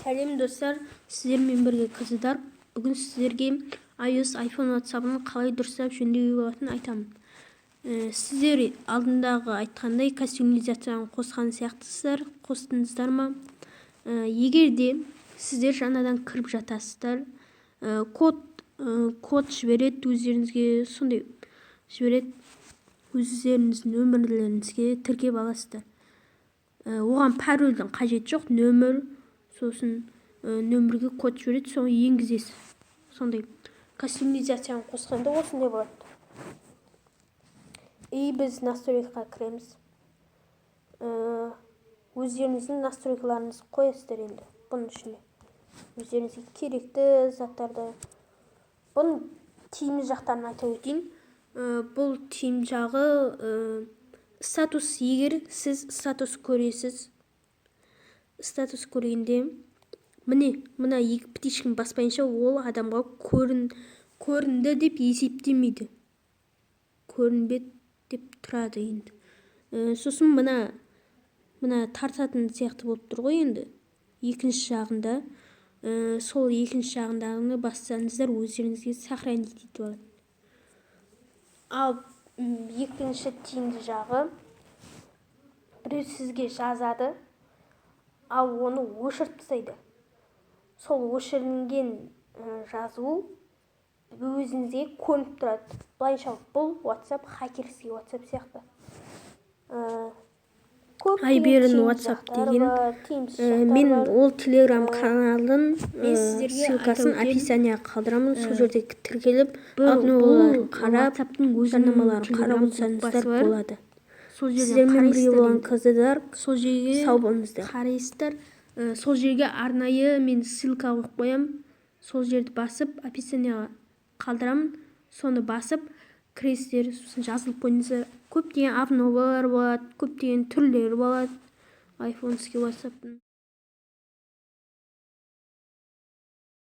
Сәлем достар, сіздермен бірге қыздар. Бүгін сіздерге iOS, iPhone WhatsApp-ын қалай дұрыстап жөндеуге болатынын айтамын. Сіздер алдындағы айтқандай кастомизацияны қосқан сияқтысыздар, қостыңыздар ма? Егер де сіздер жаңадан кіріп жатасыздар, код жібереді өздеріңізге, сондай жібереді, өздеріңіздің нөмірлеріңізге тіркеп аласыздар. Оған парольдің қажет жоқ, нөмір, сосын нөмірге код жібереді, соны енгізесіз. Сондай кастомизацияны қосқанда осындай болады. Біз настройкаға кіреміз. Өздеріңіздің настройкаларыңызды қоясыздар енді бұның ішіне. Өздеріңізге керекті заттарды. Бұның тиімді жақтарын айта өтейін. Бұл тиімді жағы статус. Егер сіз статус көресіз, статус көргенде мына екі птичканы баспайынша ол адамға көрінді деп есептемейді. Көрінбеді деп тұрады енді. Сосын мына тартатын сияқты болып тұр ғой енді. Екінші жағында, сол екінші жағындағыны бассаңыздар өздеріңізге сохранить етіп алады. Ал екінші тиімді жағы, біреу сізге жазады, ал оны өшіріп тастайды. Сол өшірілген жазу өзіңізге көрініп тұрады. Былайша бұл WhatsApp хакерский WhatsApp сияқты. Айберін WhatsApp деген. Мен ол Telegram каналын ссылкасын описанияға қалдырамын. Сол жерде тіркеліп, обноваларын қарап, жарнамаларын қарап отырсаңыздар болады. Сіздермен бірге болған қыздар, сау болыңыздар. Қарайсыздар. Сол жерге арнайы мен ссылка қойып қоямын. Сол жерді басып, описанияға қалдырамын. Соны басып, кіресіздер, сосын жазылып қойыңыздар. Көптеген обновалар болады, көптеген түрлері болады. iPhone WhatsApp-тың.